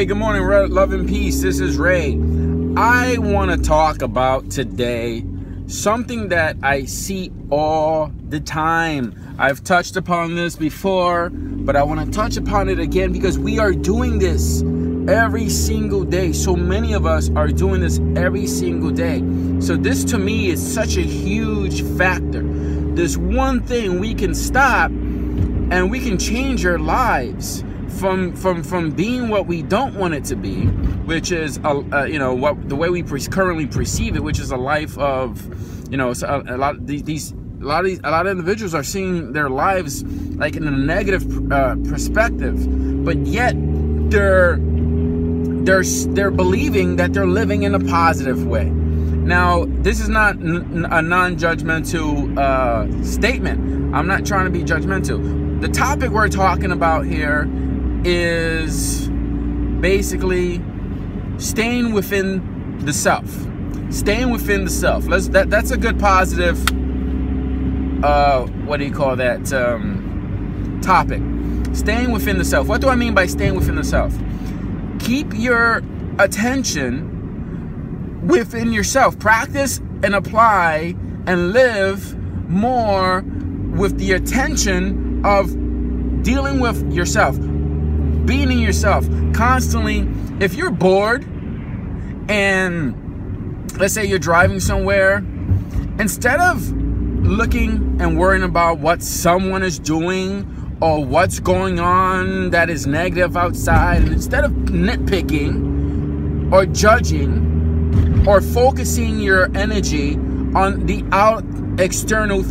Hey, good morning, love and peace. This is Ray. I want to talk about today something that I see all the time. I've touched upon this before, but I want to touch upon it again because we are doing this every single day. So many of us are doing this every single day. So this to me is such a huge factor. There's one thing we can stop and we can change our lives from being what we don't want it to be, which is the way we currently perceive it, which is a life of, a lot of individuals are seeing their lives like in a negative perspective, but yet they're believing that they're living in a positive way. Now, this is not a non-judgmental statement. I'm not trying to be judgmental. The topic we're talking about here is basically staying within the self. Staying within the self. That's a good positive, topic. Staying within the self. What do I mean by staying within the self? Keep your attention within yourself. Practice and apply and live more with the attention of dealing with yourself. Being in yourself constantly. If you're bored and let's say you're driving somewhere, instead of looking and worrying about what someone is doing or what's going on that is negative outside, and instead of nitpicking or judging or focusing your energy on the outside external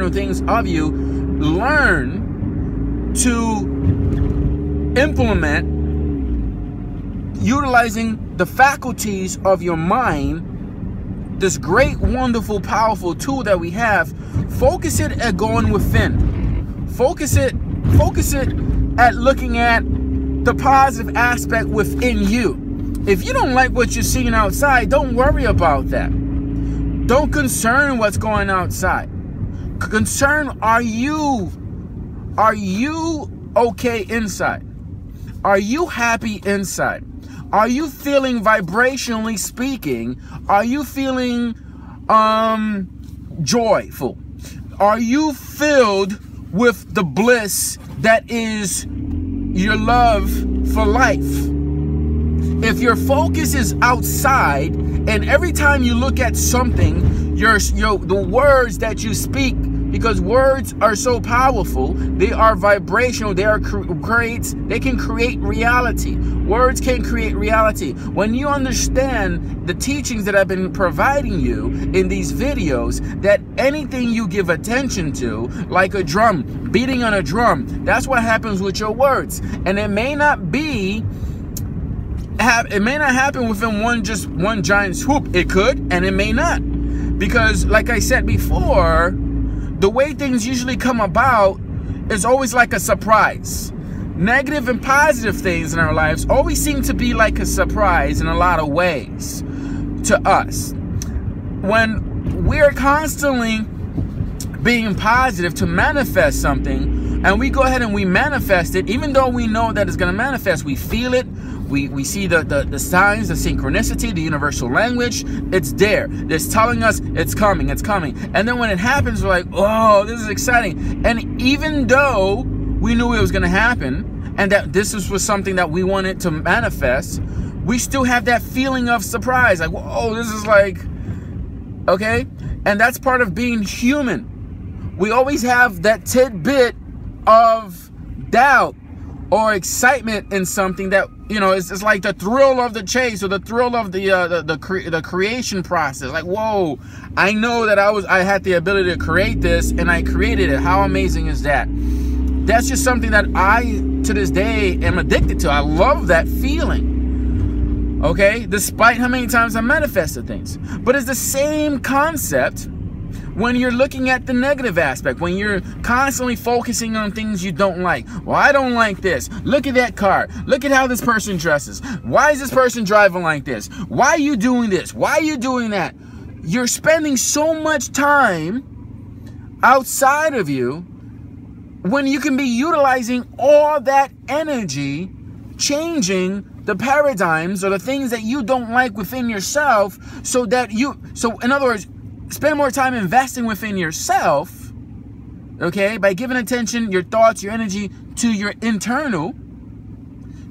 things of you, learn to implement utilizing the faculties of your mind, this great, wonderful, powerful tool that we have. Focus it at going within. Focus it at looking at the positive aspect within you. If you don't like what you're seeing outside, don't worry about that. Don't concern what's going outside. Concern, are you okay inside? Are you happy inside? Are you feeling, vibrationally speaking, are you feeling joyful? Are you filled with the bliss that is your love for life? If your focus is outside and every time you look at something, the words that you speak, because words are so powerful, they are vibrational, they can create reality. Words can create reality. When you understand the teachings that I've been providing you in these videos, that anything you give attention to, like a drum, beating on a drum, that's what happens with your words. And it may not happen within one giant swoop. It could, and it may not. Because like I said before, the way things usually come about is always like a surprise. Negative and positive things in our lives always seem to be like a surprise in a lot of ways to us. When we're constantly being positive to manifest something, and we go ahead and we manifest it, even though we know that it's going to manifest, we feel it, we see the signs, the synchronicity, the universal language. It's there. It's telling us it's coming, it's coming. And then when it happens, we're like, oh, this is exciting. And even though we knew it was going to happen and that this was something that we wanted to manifest, we still have that feeling of surprise. Like, whoa, this is like, okay? And that's part of being human. We always have that tidbit of doubt or excitement in something that, it's like the thrill of the chase or the thrill of the creation process. Like, whoa, I know that I had the ability to create this and I created it. How amazing is that? That's just something that I, to this day, am addicted to. I love that feeling. Okay? Despite how many times I manifested things. But it's the same concept when you're looking at the negative aspect, when you're constantly focusing on things you don't like. Well, I don't like this. Look at that car. Look at how this person dresses. Why is this person driving like this? Why are you doing this? Why are you doing that? You're spending so much time outside of you when you can be utilizing all that energy changing the paradigms or the things that you don't like within yourself, so in other words, spend more time investing within yourself, okay, by giving attention, your thoughts, your energy to your internal.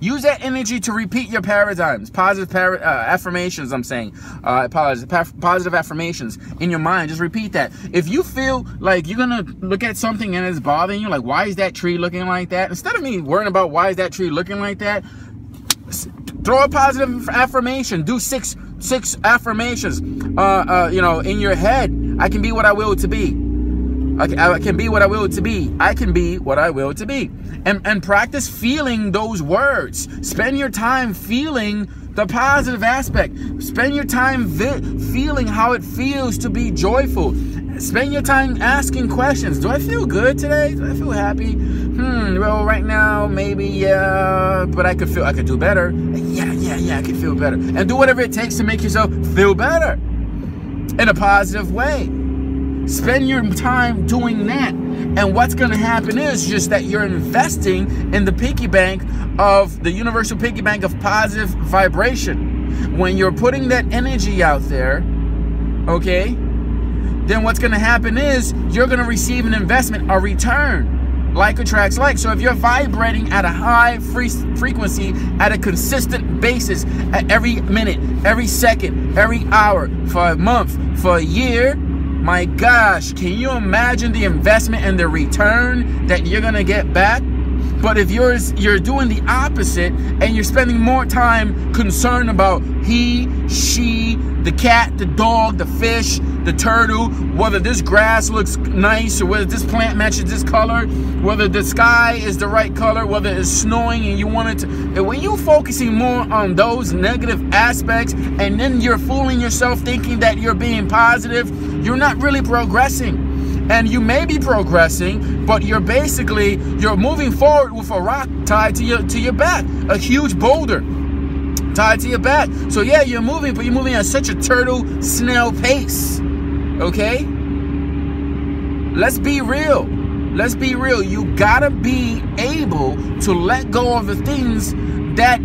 Use that energy to repeat your paradigms, positive affirmations, I'm saying. Positive affirmations in your mind. Just repeat that. If you feel like you're going to look at something and it's bothering you, like, why is that tree looking like that? Instead of me worrying about why is that tree looking like that, throw a positive affirmation. Do six affirmations, you know, in your head. I can be what I will to be. I can be what I will to be. I can be what I will to be. And practice feeling those words. Spend your time feeling the positive aspect. Spend your time feeling how it feels to be joyful. Spend your time asking questions. Do I feel good today? Do I feel happy? Well, right now, maybe, yeah, but I could do better. Yeah, I could feel better. And do whatever it takes to make yourself feel better in a positive way. Spend your time doing that. And what's going to happen is just that you're investing in the piggy bank of the universal piggy bank of positive vibration. When you're putting that energy out there, okay, then what's going to happen is you're going to receive an investment, a return. Like attracts like. So if you're vibrating at a high frequency at a consistent basis, at every minute, every second, every hour, for a month, for a year, my gosh, can you imagine the investment and the return that you're gonna get back? But if you're doing the opposite and you're spending more time concerned about he, she, the cat, the dog, the fish, the turtle, whether this grass looks nice or whether this plant matches this color, whether the sky is the right color, whether it's snowing and you want it to, and when you're focusing more on those negative aspects and then you're fooling yourself thinking that you're being positive, you're not really progressing. And you may be progressing, but you're moving forward with a rock tied to your back, a huge boulder tied to your back. So yeah, you're moving, but you're moving at such a turtle snail pace. Okay? Let's be real. Let's be real. You gotta be able to let go of the things that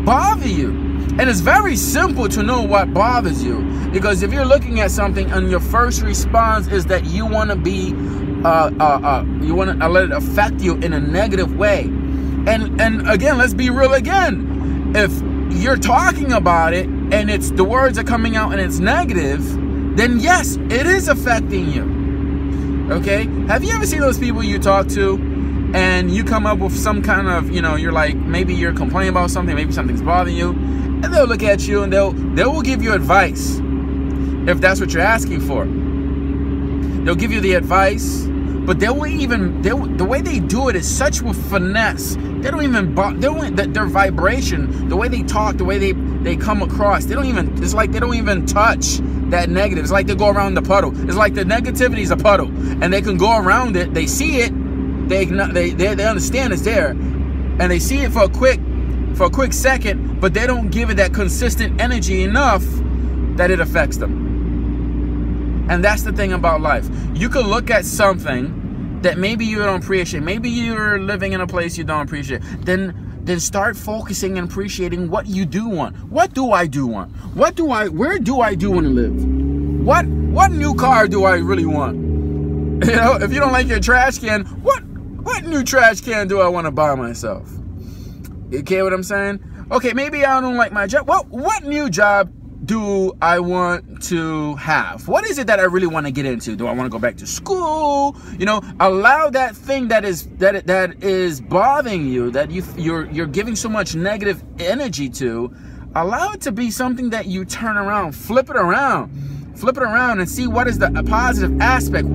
bother you. And it's very simple to know what bothers you, because if you're looking at something and your first response is that you want to be, you want to let it affect you in a negative way. And again, let's be real again. If you're talking about it and it's the words are coming out and it's negative, then yes, it is affecting you. Okay? Have you ever seen those people you talk to and you come up with some kind of, you know, you're like, maybe you're complaining about something, maybe something's bothering you, and they'll look at you and they will give you advice if that's what you're asking for. They'll give you the advice, but the way they do it is such with finesse. They don't even their vibration, the way they talk, the way they come across, it's like they don't even touch that negative. It's like they go around the puddle. It's like the negativity is a puddle and they can go around it. They see it, they understand it's there, and they see it for a quick second, but they don't give it that consistent energy enough that it affects them. And that's the thing about life. You could look at something that maybe you don't appreciate. Maybe you're living in a place you don't appreciate. Then start focusing and appreciating what you do want. What do I do want? Where do I do want to live? What new car do I really want? You know, if you don't like your trash can, what new trash can do I want to buy myself? You get what I'm saying? Okay, maybe I don't like my job. Well, what new job do I want to have? What is it that I really want to get into? Do I want to go back to school? You know, allow that thing that is bothering you, that you're giving so much negative energy to, allow it to be something that you turn around, flip it around and see what is the positive aspect.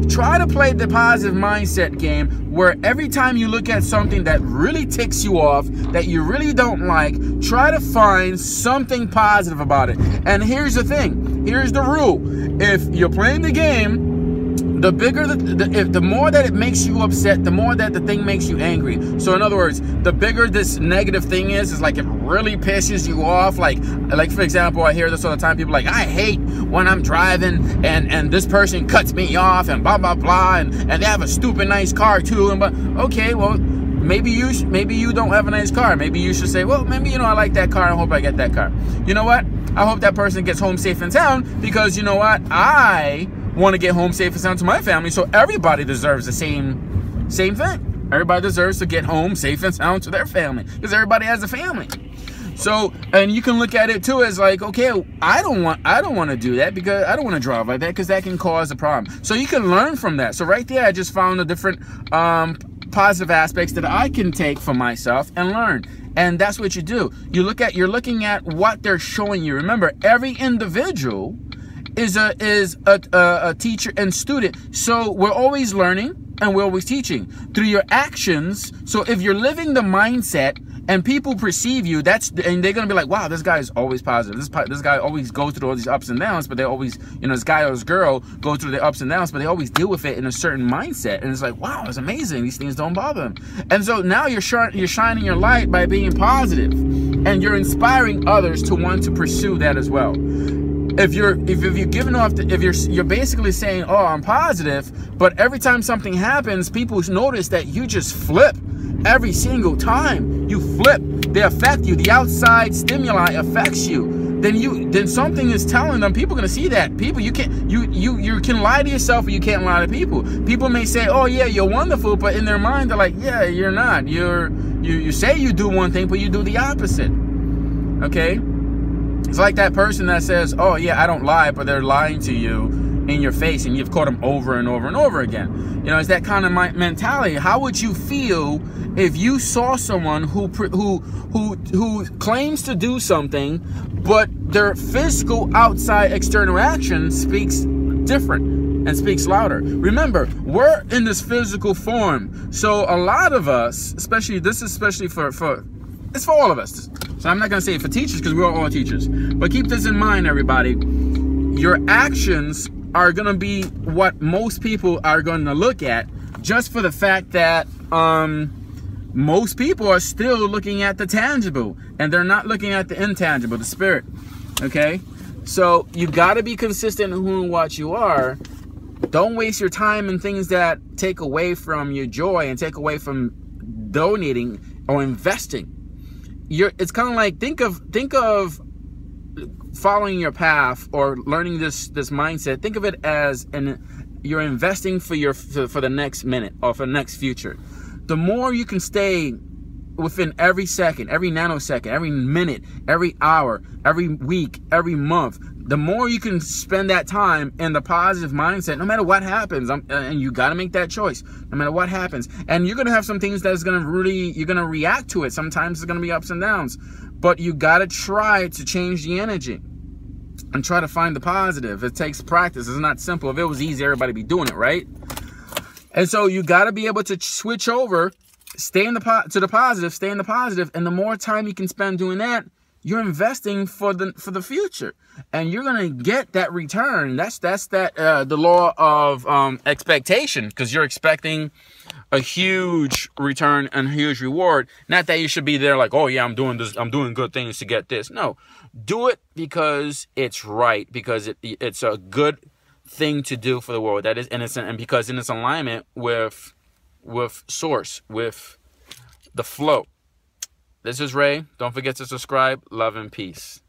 Try to play the positive mindset game, where every time you look at something that really ticks you off, that you really don't like, try to find something positive about it. And here's the thing, here's the rule. If you're playing the game, the more that it makes you upset, the more that the thing makes you angry. So in other words, the bigger this negative thing is like it really pisses you off. Like for example, I hear this all the time. People are like, I hate when I'm driving and this person cuts me off and blah blah blah, and they have a stupid nice car too. And but okay, well, maybe you don't have a nice car. Maybe you should say, well, maybe, I like that car. I hope I get that car. You know what? I hope that person gets home safe and sound, because you know what? I want to get home safe and sound to my family. So everybody deserves the same thing. Everybody deserves to get home safe and sound to their family, because everybody has a family. So, and you can look at it too as like, okay, I don't want to do that, because I don't want to drive like that, because that can cause a problem. So you can learn from that. So right there, I just found the different positive aspects that I can take for myself and learn. And that's what you do. You're looking at what they're showing you. Remember, every individual is a teacher and student. So we're always learning and we're always teaching through your actions. So if you're living the mindset and people perceive you, and they're gonna be like, wow, this guy is always positive. This guy always goes through all these ups and downs, but they always, this guy or this girl go through the ups and downs, but they always deal with it in a certain mindset. And it's like, wow, it's amazing. These things don't bother them. And so now you're shining your light by being positive, and you're inspiring others to want to pursue that as well. If you're giving off, if you're basically saying, oh, I'm positive, but every time something happens, people notice that you just flip. Every single time you flip, they affect you. The outside stimuli affects you. Then something is telling them. People are gonna see that. People, you can lie to yourself, or you can't lie to people. People may say, oh yeah, you're wonderful, but in their mind they're like, yeah, you're not. You say you do one thing, but you do the opposite. Okay? It's like that person that says, oh yeah, I don't lie, but they're lying to you in your face, and you've caught them over and over and over again. It's that kind of mentality. How would you feel if you saw someone who claims to do something, but their physical outside external action speaks different and speaks louder? Remember, we're in this physical form. So a lot of us, especially for it's for all of us. So I'm not going to say it for teachers, because we're all teachers. But keep this in mind, everybody. Your actions are going to be what most people are going to look at, just for the fact that most people are still looking at the tangible, and they're not looking at the intangible, the spirit. Okay? So you got to be consistent in who and what you are. Don't waste your time in things that take away from your joy and take away from donating or investing. It's kind of like, think of following your path or learning this mindset. Think of it as you're investing for the next minute or for the next future. The more you can stay within every second, every nanosecond, every minute, every hour, every week, every month, the more you can spend that time in the positive mindset, no matter what happens. And you got to make that choice, no matter what happens. And you're going to have some things that's going to you're going to react to it. Sometimes it's going to be ups and downs, but you got to try to change the energy and try to find the positive. It takes practice. It's not simple. If it was easy, everybody would be doing it, right? And so you got to be able to switch over, stay in the positive, stay in the positive. And the more time you can spend doing that, you're investing for the future, and you're gonna get that return. That's the law of expectation, because you're expecting a huge return and a huge reward. Not that you should be there like, oh yeah, I'm doing this, I'm doing good things to get this. No, do it because it's right, because it's a good thing to do for the world. That is, and because in its alignment with source, with the flow. This is Ray. Don't forget to subscribe. Love and peace.